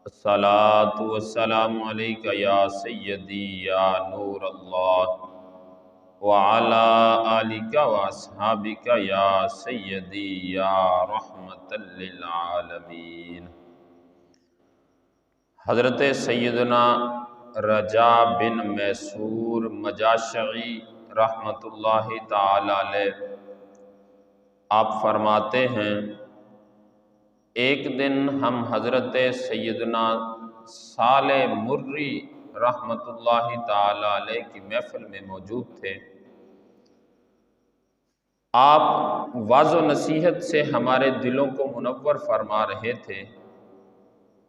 الصلاۃ والسلام علیک یا سیدی یا نور اللہ وعلی آلک واصحابک یا سیدی یا رحمت للعالمین۔ حضرت سیدنا رجا بن میسور مجاشعی رحمۃ اللہ تعالی علیہ آپ فرماتے ہیں، ایک دن ہم حضرت سیدنا صالح مری رحمۃ اللہ تعالی علیہ کی محفل میں موجود تھے۔ آپ واعظ و نصیحت سے ہمارے دلوں کو منور فرما رہے تھے۔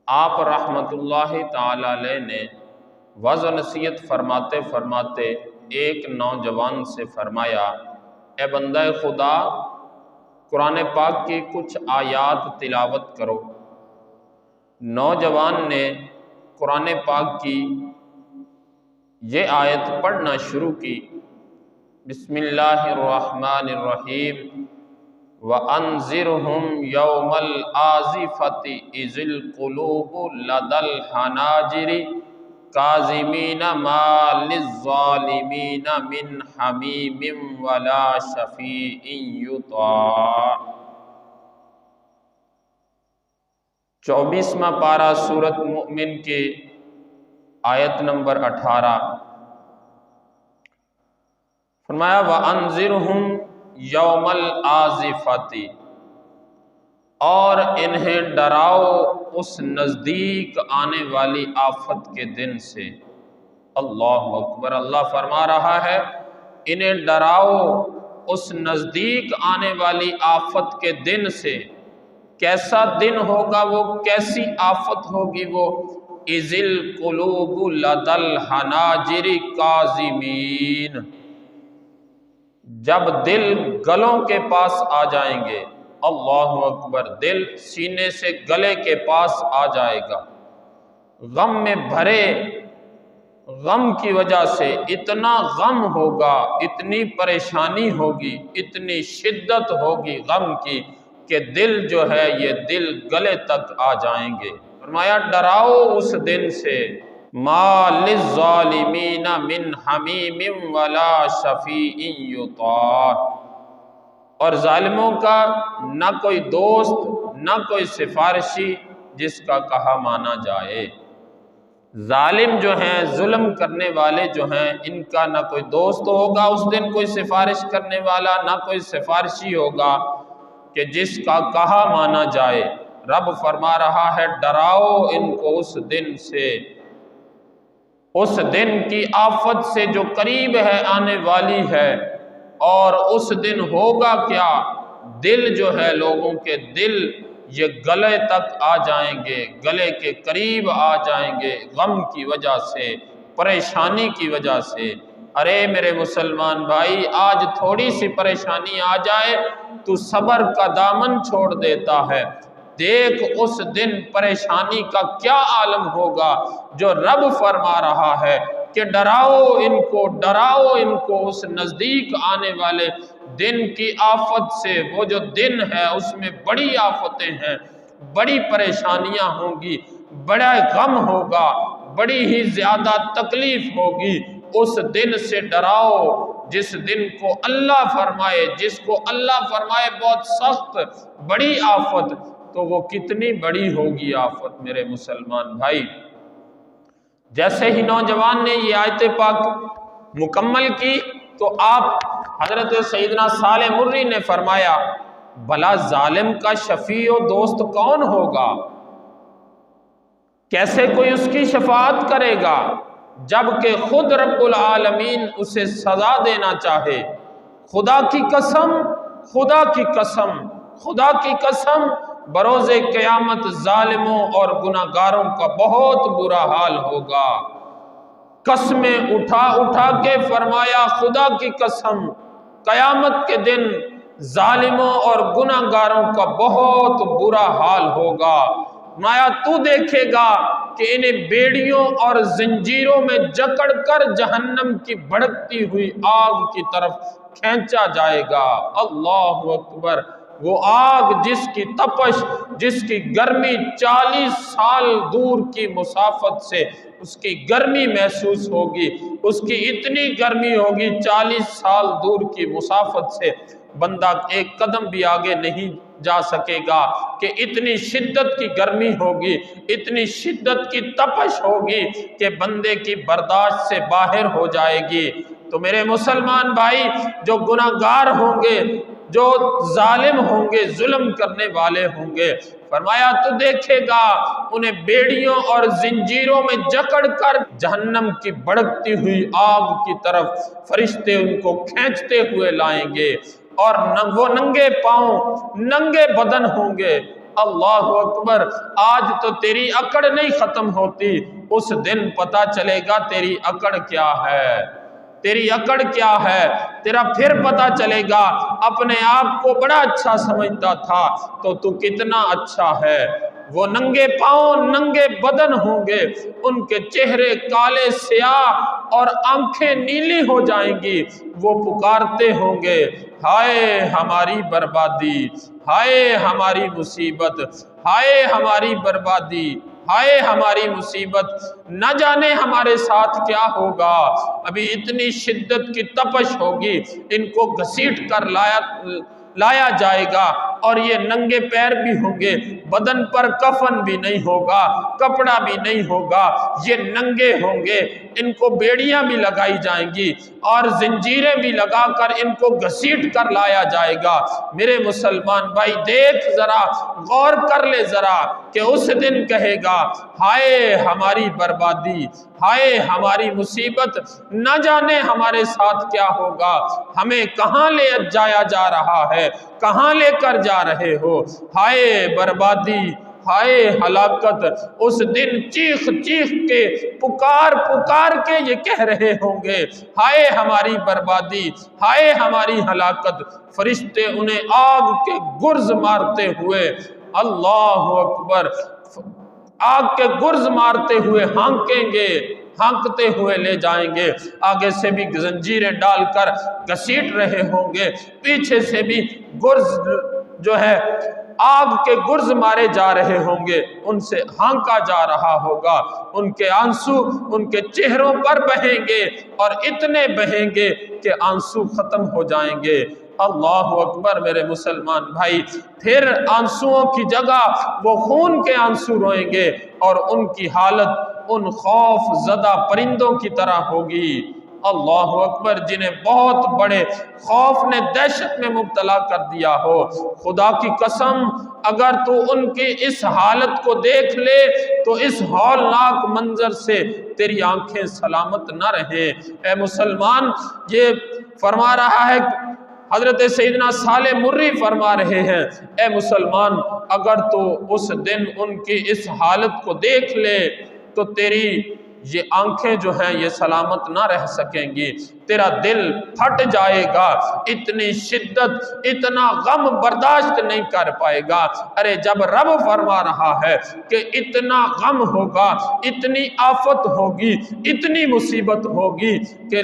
آپ رحمۃ اللہ تعالی علیہ نے واعظ و نصیحت فرماتے فرماتے ایک نوجوان سے فرمایا، اے بندہ خدا، قرآن پاک کی کچھ آیات تلاوت کرو۔ نوجوان نے قرآن پاک کی یہ آیت پڑھنا شروع کی، بسم اللہ الرحمن الرحیم، وَأَنذِرْهُمْ يَوْمَ الْآزِفَةِ إِذِ الْقُلُوبُ لَدَى الْحَنَاجِرِ كَاظِمِينَ مَا لِلظَّالِمِينَ مِنْ حَمِيمٍ وَلَا شَفِيعٍ يُطَاعُ۔ 24واں پارہ سورۃ مؤمن کی آیت نمبر 18، فرمایا وَأَنذِرْهُمْ یوم الآزفۃ، اور انہیں ڈراؤ اس نزدیک آنے والی آفت کے دن سے۔ اللہ اکبر، اللہ فرما رہا ہے انہیں ڈراؤ اس نزدیک آنے والی آفت کے دن سے۔ کیسا دن ہوگا وہ، کیسی آفت ہوگی وہ؟ اِذِ الْقُلُوبُ لَدَى الْحَنَاجِرِ كَاظِمِينَ، جب دل گلوں کے پاس آ جائیں گے۔ اللہ اکبر، دل سینے سے گلے کے پاس آ جائے گا، غم میں بھرے، غم کی وجہ سے اتنا غم ہوگا، اتنی پریشانی ہوگی، اتنی شدت ہوگی غم کی کہ دل جو ہے یہ دل گلے تک آ جائیں گے۔ فرمایا ڈراؤ اس دن سے، ما للظالمین من حمیم ولا شفیع یطاع، اور ظالموں کا نہ کوئی دوست نہ کوئی سفارشی جس کا کہا مانا جائے۔ ظالم جو ہیں، ظلم کرنے والے جو ہیں، ان کا نہ کوئی دوست ہوگا اس دن، کوئی سفارش کرنے والا، نہ کوئی سفارشی ہوگا کہ جس کا کہا مانا جائے۔ رب فرما رہا ہے ڈراؤ ان کو اس دن سے، اس دن کی آفت سے جو قریب ہے، آنے والی ہے۔ اور اس دن ہوگا کیا؟ دل جو ہے، لوگوں کے دل یہ گلے تک آ جائیں گے، گلے کے قریب آ جائیں گے، غم کی وجہ سے، پریشانی کی وجہ سے۔ ارے میرے مسلمان بھائی، آج تھوڑی سی پریشانی آ جائے تو صبر کا دامن چھوڑ دیتا ہے، دیکھ اس دن پریشانی کا کیا عالم ہوگا جو رب فرما رہا ہے کہ ڈراؤ ان کو، ڈراؤ ان کو اس نزدیک آنے والے دن کی آفت سے۔ وہ جو دن ہے اس میں بڑی آفتیں ہیں، بڑی پریشانیاں ہوں گی، بڑا غم ہوگا، بڑی ہی زیادہ تکلیف ہوگی۔ اس دن سے ڈراؤ جس دن کو اللہ فرمائے، جس کو اللہ فرمائے بہت سخت بڑی آفت، تو وہ کتنی بڑی ہوگی آفت میرے مسلمان بھائی۔ جیسے ہی نوجوان نے یہ آیت پاک مکمل کی تو آپ حضرت سیدنا صالح مری نے فرمایا، بھلا ظالم کا شفیع و دوست کون ہوگا؟ کیسے کوئی اس کی شفاعت کرے گا جبکہ خود رب العالمین اسے سزا دینا چاہے؟ خدا کی قسم، خدا کی قسم، خدا کی قسم، بروز قیامت ظالموں اور گناہگاروں کا بہت برا حال ہوگا۔ قسمیں اٹھا اٹھا کے فرمایا، خدا کی قسم، قیامت کے دن ظالموں اور گناہگاروں کا بہت برا حال ہوگا۔ مایا تو دیکھے گا کہ انہیں بیڑیوں اور زنجیروں میں جکڑ کر جہنم کی بھڑکتی ہوئی آگ کی طرف کھینچا جائے گا۔ اللہ اکبر، وہ آگ جس کی تپش، جس کی گرمی 40 سال دور کی مسافت سے اس کی گرمی محسوس ہوگی، اس کی اتنی گرمی ہوگی 40 سال دور کی مسافت سے بندہ ایک قدم بھی آگے نہیں جا سکے گا، کہ اتنی شدت کی گرمی ہوگی، اتنی شدت کی تپش ہوگی کہ بندے کی برداشت سے باہر ہو جائے گی۔ تو میرے مسلمان بھائی، جو گناہگار ہوں گے، جو ظالم ہوں گے، ظلم کرنے والے ہوں گے، فرمایا تو دیکھے گا انہیں بیڑیوں اور زنجیروں میں جکڑ کر جہنم کی بھڑکتی ہوئی آگ کی طرف فرشتے ان کو کھینچتے ہوئے لائیں گے، اور وہ ننگے پاؤں ننگے بدن ہوں گے۔ اللہ اکبر! آج تو تیری اکڑ نہیں ختم ہوتی، اس دن پتہ چلے گا تیری اکڑ کیا ہے، تیری اکڑ کیا ہے، تیرا پھر پتہ چلے گا اپنے آپ کو بڑا اچھا سمجھتا تھا تو کتنا اچھا ہے۔ وہ ننگے پاؤں ننگے بدن ہوں گے، ان کے چہرے کالے سیاہ اور آنکھیں نیلی ہو جائیں گی، وہ پکارتے ہوں گے ہائے ہماری بربادی، ہائے ہماری مصیبت، ہائے ہماری بربادی، ہائے ہماری مصیبت، نہ جانے ہمارے ساتھ کیا ہوگا۔ ابھی اتنی شدت کی تپش ہوگی، ان کو گھسیٹ کر لایا جائے گا، اور یہ ننگے پیر بھی ہوں گے، بدن پر کفن بھی نہیں ہوگا، کپڑا بھی نہیں ہوگا، یہ ننگے ہوں گے، ان کو بیڑیاں بھی لگائی جائیں گی اور زنجیریں بھی لگا کر ان کو گھسیٹ کر لایا جائے گا۔ میرے مسلمان بھائی دیکھ ذرا، غور کر لے ذرا، کہ اس دن کہے گا ہائے ہماری بربادی، ہائے ہماری مصیبت، نہ جانے ہمارے ساتھ کیا ہوگا، ہمیں کہاں لے جایا جا رہا ہے، کہاں لے کر جا رہے ہو، ہائے بربادی، ہائے ہلاکت۔ اس دن چیخ چیخ کے پکار پکار کے یہ کہہ رہے ہوں گے ہائے ہماری بربادی، ہائے ہماری ہلاکت۔ فرشتے انہیں آگ کے گرز مارتے ہوئے، اللہ اکبر، آگ کے گرز مارتے ہوئے ہانکیں گے، ہانکتے ہوئے لے جائیں گے، آگے سے بھی زنجیریں ڈال کر گھسیٹ رہے ہوں گے، پیچھے سے بھی گرز جو ہے آگ کے گرز مارے جا رہے ہوں گے، ان سے ہانکا جا رہا ہوگا، ان کے آنسو ان کے چہروں پر بہیں گے، اور اتنے بہیں گے کہ آنسو ختم ہو جائیں گے۔ اللہ اکبر میرے مسلمان بھائی، پھر آنسوؤں کی جگہ وہ خون کے آنسو روئیں گے، اور ان کی حالت ان خوف زدہ پرندوں کی طرح ہوگی۔ اللہ اکبر! جنہیں بہت بڑے خوف نے دہشت میں مبتلا کر دیا ہو، خدا کی قسم اگر تو ان کی اس حالت کو دیکھ لے تو اس ہولناک منظر سے تیری آنکھیں سلامت نہ رہیں۔ اے مسلمان، یہ فرما رہا ہے حضرت سیدنا صالح مری فرما رہے ہیں، اے مسلمان اگر تو اس دن ان کی اس حالت کو دیکھ لے تو تیری یہ آنکھیں جو ہیں یہ سلامت نہ رہ سکیں گی، تیرا دل پھٹ جائے گا، اتنی شدت، اتنا غم برداشت نہیں کر پائے گا۔ ارے جب رب فرما رہا ہے کہ اتنا غم ہوگا، اتنی آفت ہوگی، اتنی مصیبت ہوگی کہ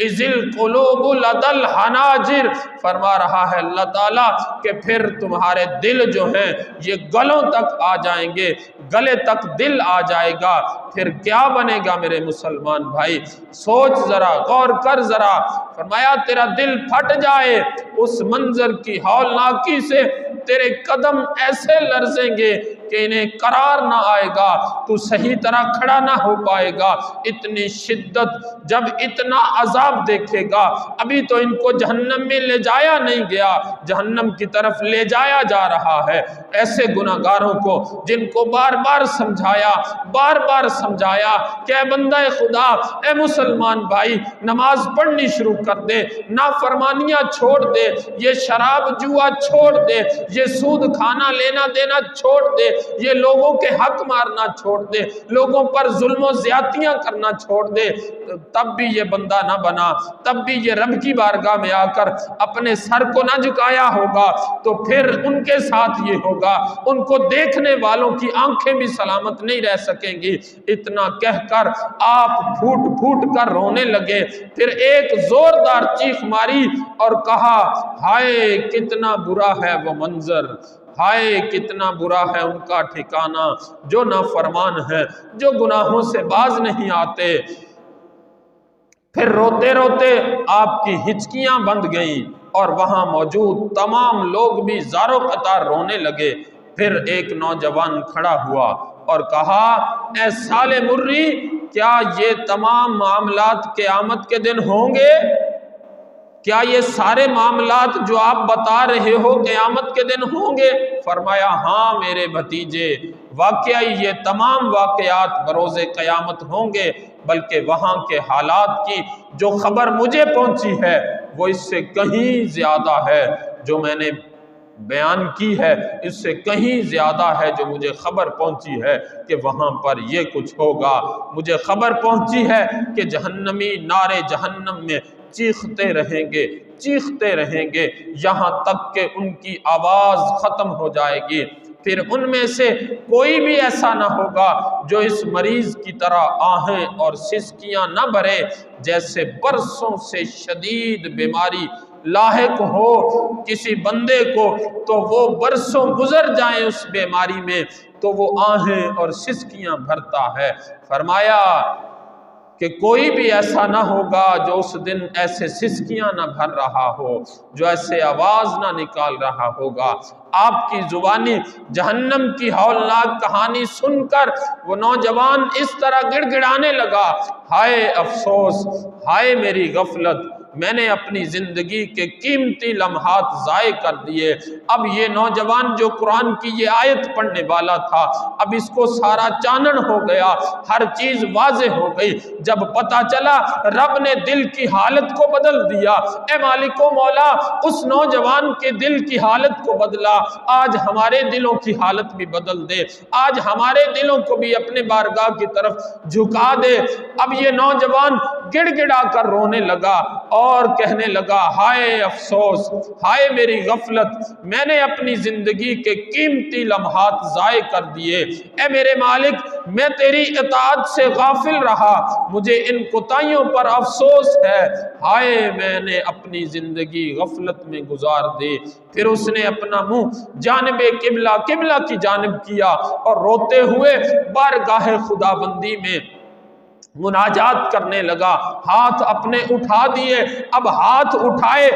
اِذِ الْقُلُوبُ لَدَى الْحَنَاجِرِ، فرما رہا ہے اللہ تعالیٰ کہ پھر تمہارے دل جو ہیں یہ گلوں تک آ جائیں گے، گلے تک دل آ جائے گا، پھر کیا بنے گا میرے مسلمان بھائی؟ سوچ ذرا، غور کر ذرا۔ فرمایا تیرا دل پھٹ جائے اس منظر کی ہولناکی سے، تیرے قدم ایسے لرزیں گے کہ انہیں قرار نہ آئے گا، تو صحیح طرح کھڑا نہ ہو پائے گا۔ اتنی شدت، جب اتنا عذاب دیکھے گا، ابھی تو ان کو جہنم میں لے جایا نہیں گیا، جہنم کی طرف لے جایا جا رہا ہے۔ ایسے گناہگاروں کو جن کو بار بار سمجھایا، بار بار سمجھایا کہ اے بندہ خدا، اے مسلمان بھائی، نماز پڑھنی شروع کر دے، نافرمانیاں چھوڑ دے، یہ شراب جوا چھوڑ دے، یہ سود کھانا لینا دینا چھوڑ دے، یہ لوگوں کے حق مارنا چھوڑ دے، لوگوں پر ظلم و زیادتیاں کرنا چھوڑ دے، تب بھی یہ بندہ نہ بنا، تب بھی یہ رب کی بارگاہ میں آ کر اپنے سر کو نہ جھکایا ہوگا، تو پھر ان کے ساتھ یہ ہوگا، ان کو دیکھنے والوں کی آنکھیں بھی سلامت نہیں رہ سکیں گی۔ اتنا کہہ کر آپ پھوٹ پھوٹ کر رونے لگے، پھر ایک زوردار چیخ ماری اور کہا، ہائے کتنا برا ہے وہ منظر، ہائے کتنا برا ہے ان کا ٹھکانہ جو نافرمان ہے، جو گناہوں سے باز نہیں آتے۔ پھر روتے روتے آپ کی ہچکیاں بند گئیں اور وہاں موجود تمام لوگ بھی زارو قطار رونے لگے۔ پھر ایک نوجوان کھڑا ہوا اور کہا، اے سالے مری، کیا یہ تمام معاملات قیامت کے دن ہوں گے؟ کیا یہ سارے معاملات جو آپ بتا رہے ہو قیامت کے دن ہوں گے؟ فرمایا، ہاں میرے بھتیجے، واقعی یہ تمام واقعات بروز قیامت ہوں گے، بلکہ وہاں کے حالات کی جو خبر مجھے پہنچی ہے وہ اس سے کہیں زیادہ ہے، جو میں نے بیان کی ہے اس سے کہیں زیادہ ہے جو مجھے خبر پہنچی ہے کہ وہاں پر یہ کچھ ہوگا۔ مجھے خبر پہنچی ہے کہ جہنمی نارے جہنم میں چیختے رہیں گے یہاں تک کہ ان کی آواز ختم ہو جائے گی۔ پھر ان میں سے کوئی بھی ایسا نہ ہوگا جو اس مریض کی طرح آہیں اور سسکیاں نہ بھرے، جیسے برسوں سے شدید بیماری لاحق ہو کسی بندے کو تو وہ برسوں گزر جائیں اس بیماری میں تو وہ آہیں اور سسکیاں بھرتا ہے۔ فرمایا کہ کوئی بھی ایسا نہ ہوگا جو اس دن ایسے سسکیاں نہ بھر رہا ہو، جو ایسے آواز نہ نکال رہا ہوگا۔ آپ کی زبانی جہنم کی ہولناک کہانی سن کر وہ نوجوان اس طرح گڑ گڑانے لگا، ہائے افسوس، ہائے میری غفلت، میں نے اپنی زندگی کے قیمتی لمحات ضائع کر دیے۔ اب یہ نوجوان جو قرآن کی یہ آیت پڑھنے والا تھا، اب اس کو سارا چانن ہو گیا، ہر چیز واضح ہو گئی۔ جب پتہ چلا رب نے دل کی حالت کو بدل دیا، اے مالک و مولا اس نوجوان کے دل کی حالت کو بدلا، آج ہمارے دلوں کی حالت بھی بدل دے، آج ہمارے دلوں کو بھی اپنے بارگاہ کی طرف جھکا دے۔ اب یہ نوجوان گڑ گڑا کر رونے لگا اور کہنے لگا، ہائے افسوس، ہائے میری غفلت، میں نے اپنی زندگی کے قیمتی لمحات ضائع کر دیے۔ اے میرے مالک، میں تیری اطاعت سے غافل رہا، مجھے ان کوتاہیوں پر افسوس ہے، ہائے میں نے اپنی زندگی غفلت میں گزار دی۔ پھر اس نے اپنا منہ جانب قبلہ کی جانب کیا اور روتے ہوئے بارگاہ خداوندی میں مناجات کرنے لگا، ہاتھ اپنے اٹھا دیے، اب ہاتھ اٹھائے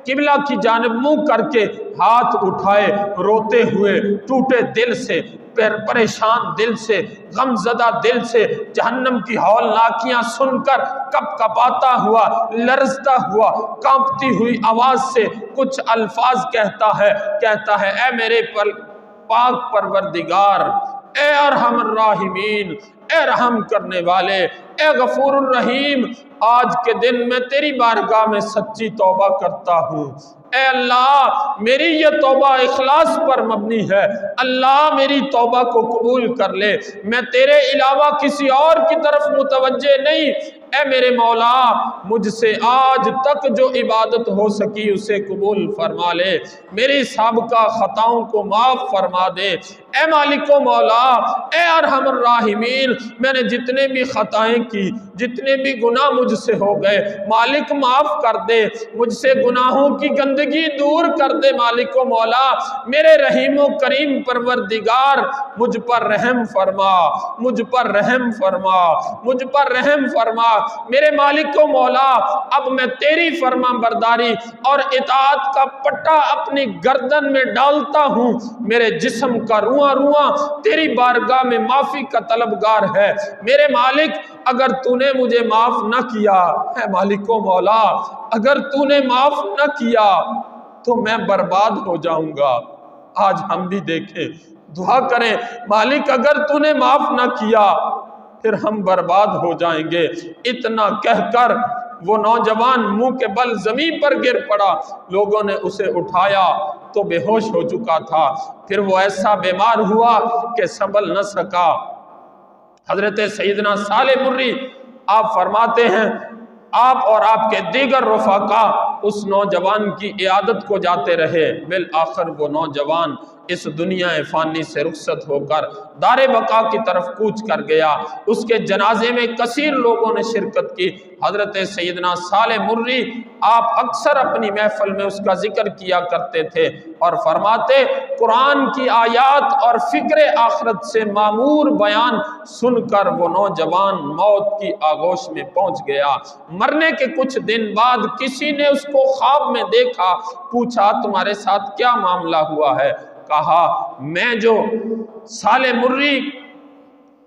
قبلہ کی جانب منہ کر کے ہاتھ اٹھائے، روتے ہوئے ٹوٹے دل سے، پریشان دل سے، غم زدہ دل سے، جہنم کی ہولناکیاں سن کر کپ کپاتا ہوا، لرزتا ہوا، کانپتی ہوئی آواز سے کچھ الفاظ کہتا ہے، اے میرے پاک پروردگار، اے ارحم الراحمین، اے رحم کرنے والے، اے غفور الرحیم، آج کے دن میں تیری بارگاہ میں سچی توبہ کرتا ہوں۔ اے اللہ میری یہ توبہ اخلاص پر مبنی ہے، اللہ میری توبہ کو قبول کر لے، میں تیرے علاوہ کسی اور کی طرف متوجہ نہیں۔ اے میرے مولا مجھ سے آج تک جو عبادت ہو سکی اسے قبول فرما لے، میری سابقہ خطاؤں کو معاف فرما دے۔ اے مالک و مولا، اے ارحم الراحمین، میں نے جتنے بھی خطائیں کی، جتنے بھی گناہ مجھ سے ہو گئے، مالک معاف کر دے، مجھ سے گناہوں کی گندگی دور کر دے۔ مالک و مولا میرے رحیم و کریم پروردگار مجھ پر رحم فرما، مجھ پر رحم فرما، مجھ پر رحم فرما۔ میرے مالک و مولا اب میں تیری فرما برداری اور اطاعت کا پٹا اپنی گردن میں ڈالتا ہوں، میرے جسم کا رواں رواں تیری بارگاہ میں معافی کا طلبگار ہے۔ میرے مالک اگر تو نے مجھے معاف نہ کیا، اے مالک و مولا اگر تو نے معاف نہ کیا تو میں برباد ہو جاؤں گا۔ آج ہم بھی دیکھیں، دعا کریں، مالک اگر تو نے معاف نہ کیا پھر ہم برباد ہو جائیں گے۔ اتنا کہہ کر وہ نوجوان منہ کے بل زمین پر گر پڑا، لوگوں نے اسے اٹھایا تو بے ہوش ہو چکا تھا، پھر وہ ایسا بیمار ہوا کہ سنبھل نہ سکا۔ حضرت سیدنا صالح مرری آپ فرماتے ہیں آپ اور آپ کے دیگر رفقا اس نوجوان کی عیادت کو جاتے رہے، بالآخر وہ نوجوان اس دنیا فانی سے رخصت ہو کر دار بقا کی طرف کوچ کر گیا۔ اس کے جنازے میں کثیر لوگوں نے شرکت کی۔ حضرت سیدنا صالح مرری آپ اکثر اپنی محفل میں اس کا ذکر کیا کرتے تھے اور فرماتے قرآن کی آیات اور فکر آخرت سے معمور بیان سن کر وہ نوجوان موت کی آغوش میں پہنچ گیا۔ مرنے کے کچھ دن بعد کسی نے اس کو خواب میں دیکھا، پوچھا تمہارے ساتھ کیا معاملہ ہوا ہے؟ کہا میں جو صالح مرری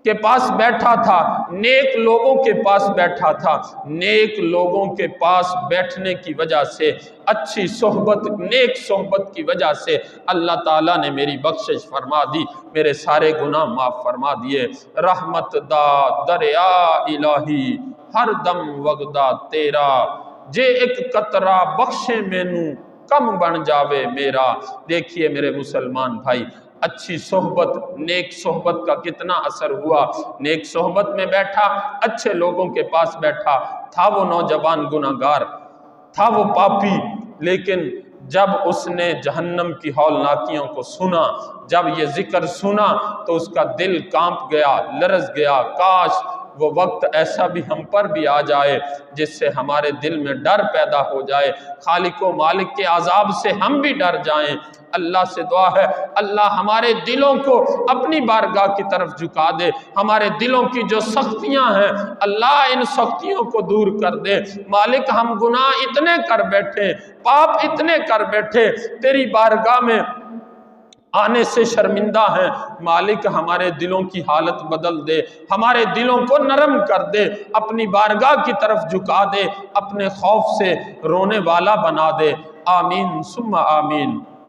کے پاس بیٹھا تھا، نیک لوگوں کے پاس بیٹھا تھا، نیک لوگوں کے پاس بیٹھنے کی وجہ سے، اچھی صحبت، نیک صحبت کی وجہ سے اللہ تعالیٰ نے میری بخشش فرما دی، میرے سارے گناہ معاف فرما دیے۔ رحمت دا دریا الہی ہر دم وگدا تیرا، جے ایک قطرہ بخشے مینوں کم بن جاوے میرا۔ دیکھیے میرے مسلمان بھائی، اچھی صحبت، نیک صحبت کا کتنا اثر ہوا۔ نیک صحبت میں بیٹھا، اچھے لوگوں کے پاس بیٹھا تھا، وہ نوجوان گناہگار تھا، وہ پاپی، لیکن جب اس نے جہنم کی ہولناکیوں کو سنا، جب یہ ذکر سنا تو اس کا دل کانپ گیا، لرز گیا۔ کاش وہ وقت ایسا بھی ہم پر بھی آ جائے جس سے ہمارے دل میں ڈر پیدا ہو جائے، خالق و مالک کے عذاب سے ہم بھی ڈر جائیں۔ اللہ سے دعا ہے اللہ ہمارے دلوں کو اپنی بارگاہ کی طرف جھکا دے، ہمارے دلوں کی جو سختیاں ہیں اللہ ان سختیوں کو دور کر دے۔ مالک ہم گناہ اتنے کر بیٹھے، پاپ اتنے کر بیٹھے، تیری بارگاہ میں آنے سے شرمندہ ہیں۔ مالک ہمارے دلوں کی حالت بدل دے، ہمارے دلوں کو نرم کر دے، اپنی بارگاہ کی طرف جھکا دے، اپنے خوف سے رونے والا بنا دے۔ آمین ثم آمین۔